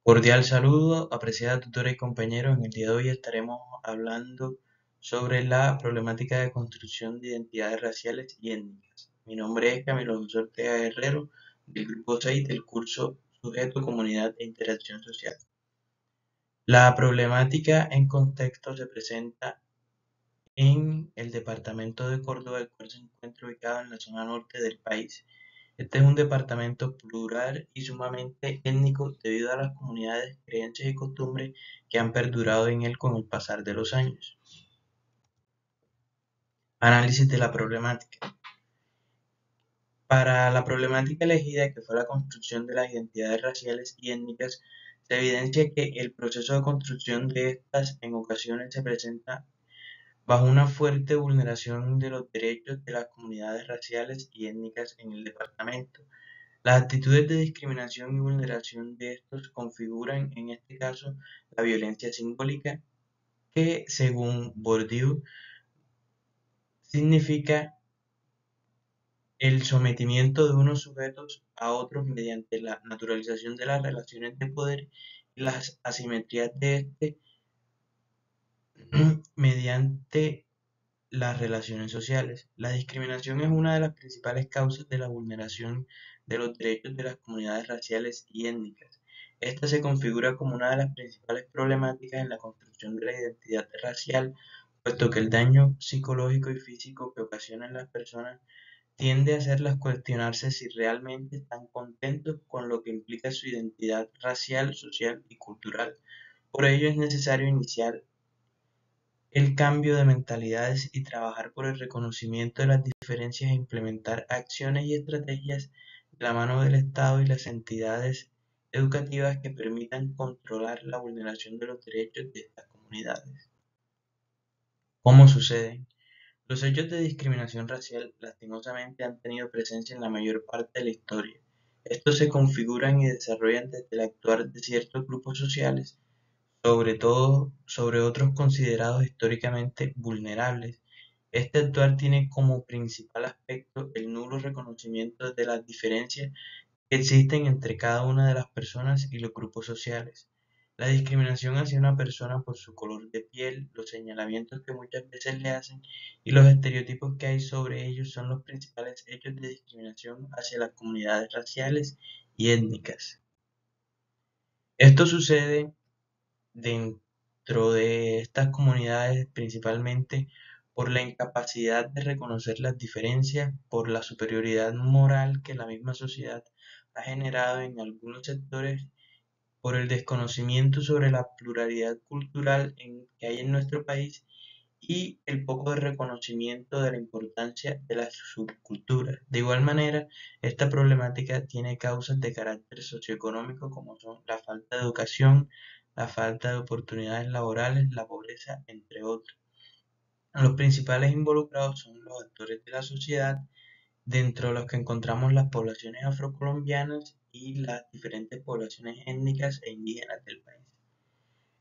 Cordial saludo, apreciada tutora y compañeros. En el día de hoy estaremos hablando sobre la problemática de construcción de identidades raciales y étnicas. Mi nombre es Camilo José Ortega Guerrero, del grupo 6 del curso Sujeto, Comunidad e Interacción Social. La problemática en contexto se presenta en el departamento de Córdoba, el cual se encuentra ubicado en la zona norte del país. Este es un departamento plural y sumamente étnico debido a las comunidades, creencias y costumbres que han perdurado en él con el pasar de los años. Análisis de la problemática. Para la problemática elegida, que fue la construcción de las identidades raciales y étnicas, se evidencia que el proceso de construcción de estas en ocasiones se presenta bajo una fuerte vulneración de los derechos de las comunidades raciales y étnicas en el departamento. Las actitudes de discriminación y vulneración de estos configuran, en este caso, la violencia simbólica, que, según Bourdieu, significa el sometimiento de unos sujetos a otros mediante la naturalización de las relaciones de poder y las asimetrías de este mediante las relaciones sociales. La discriminación es una de las principales causas de la vulneración de los derechos de las comunidades raciales y étnicas. Esta se configura como una de las principales problemáticas en la construcción de la identidad racial, puesto que el daño psicológico y físico que ocasiona en las personas tiende a hacerlas cuestionarse si realmente están contentos con lo que implica su identidad racial, social y cultural. Por ello es necesario iniciar el cambio de mentalidades y trabajar por el reconocimiento de las diferencias e implementar acciones y estrategias de la mano del Estado y las entidades educativas que permitan controlar la vulneración de los derechos de estas comunidades. ¿Cómo suceden? Los hechos de discriminación racial lastimosamente han tenido presencia en la mayor parte de la historia. Estos se configuran y desarrollan desde el actuar de ciertos grupos sociales, sobre todo sobre otros considerados históricamente vulnerables. Este actuar tiene como principal aspecto el nulo reconocimiento de las diferencias que existen entre cada una de las personas y los grupos sociales. La discriminación hacia una persona por su color de piel, los señalamientos que muchas veces le hacen y los estereotipos que hay sobre ellos son los principales hechos de discriminación hacia las comunidades raciales y étnicas. Esto sucede dentro de estas comunidades principalmente por la incapacidad de reconocer las diferencias, por la superioridad moral que la misma sociedad ha generado en algunos sectores, por el desconocimiento sobre la pluralidad cultural que hay en nuestro país y el poco de reconocimiento de la importancia de las subculturas. De igual manera, esta problemática tiene causas de carácter socioeconómico como son la falta de educación, la falta de oportunidades laborales, la pobreza, entre otros. Los principales involucrados son los actores de la sociedad, dentro de los que encontramos las poblaciones afrocolombianas y las diferentes poblaciones étnicas e indígenas del país.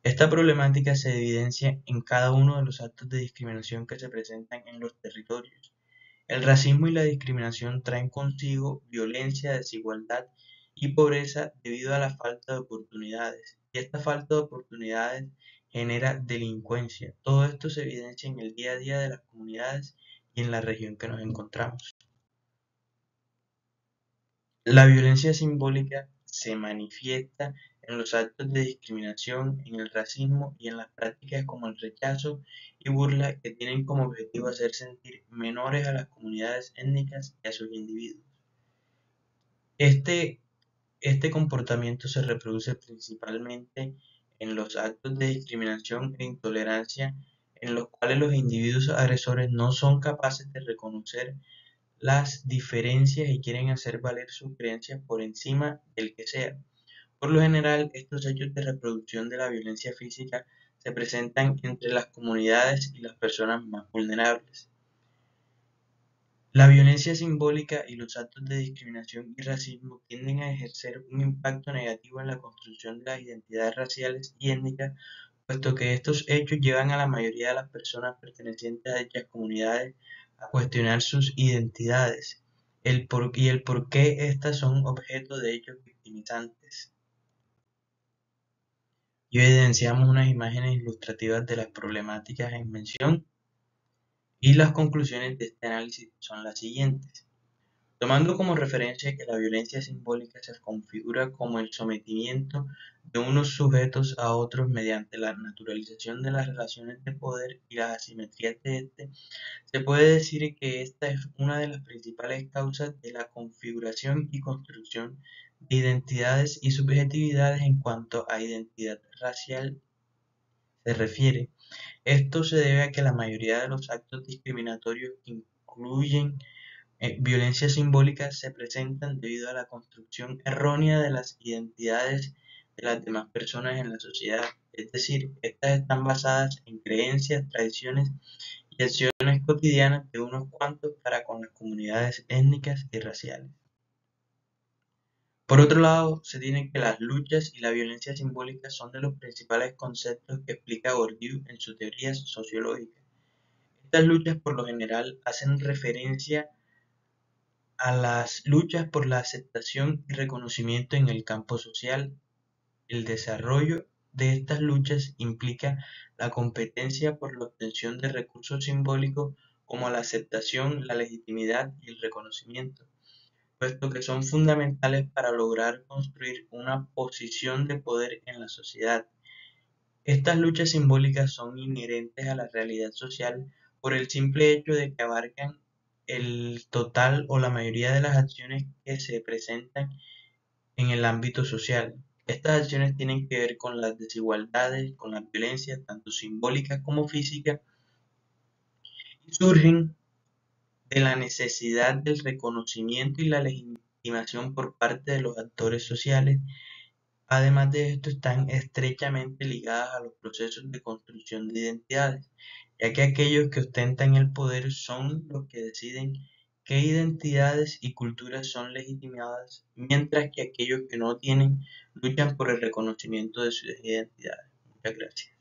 Esta problemática se evidencia en cada uno de los actos de discriminación que se presentan en los territorios. El racismo y la discriminación traen consigo violencia, desigualdad y pobreza debido a la falta de oportunidades. Y esta falta de oportunidades genera delincuencia. Todo esto se evidencia en el día a día de las comunidades y en la región que nos encontramos. La violencia simbólica se manifiesta en los actos de discriminación, en el racismo y en las prácticas como el rechazo y burla que tienen como objetivo hacer sentir menores a las comunidades étnicas y a sus individuos. Este, este comportamiento se reproduce principalmente en los actos de discriminación e intolerancia en los cuales los individuos agresores no son capaces de reconocer las diferencias y quieren hacer valer sus creencias por encima del que sea. Por lo general, estos hechos de reproducción de la violencia física se presentan entre las comunidades y las personas más vulnerables. La violencia simbólica y los actos de discriminación y racismo tienden a ejercer un impacto negativo en la construcción de las identidades raciales y étnicas, puesto que estos hechos llevan a la mayoría de las personas pertenecientes a dichas comunidades a cuestionar sus identidades y el por qué éstas son objeto de hechos victimizantes. y evidenciamos unas imágenes ilustrativas de las problemáticas en mención y las conclusiones de este análisis son las siguientes. Tomando como referencia que la violencia simbólica se configura como el sometimiento de unos sujetos a otros mediante la naturalización de las relaciones de poder y las asimetrías de este, se puede decir que esta es una de las principales causas de la configuración y construcción de identidades y subjetividades en cuanto a identidad racial se refiere. Esto se debe a que la mayoría de los actos discriminatorios que incluyen violencia simbólica se presentan debido a la construcción errónea de las identidades de las demás personas en la sociedad. Es decir, estas están basadas en creencias, tradiciones y acciones cotidianas de unos cuantos para con las comunidades étnicas y raciales. Por otro lado, se tiene que las luchas y la violencia simbólica son de los principales conceptos que explica Bourdieu en sus teorías sociológicas. Estas luchas por lo general hacen referencia a las luchas por la aceptación y reconocimiento en el campo social. El desarrollo de estas luchas implica la competencia por la obtención de recursos simbólicos como la aceptación, la legitimidad y el reconocimiento, puesto que son fundamentales para lograr construir una posición de poder en la sociedad. Estas luchas simbólicas son inherentes a la realidad social por el simple hecho de que abarcan el total o la mayoría de las acciones que se presentan en el ámbito social. Estas acciones tienen que ver con las desigualdades, con las violencias, tanto simbólicas como físicas, y surgen de la necesidad del reconocimiento y la legitimación por parte de los actores sociales. Además de esto, están estrechamente ligadas a los procesos de construcción de identidades, ya que aquellos que ostentan el poder son los que deciden qué identidades y culturas son legitimadas, mientras que aquellos que no tienen luchan por el reconocimiento de sus identidades. Muchas gracias.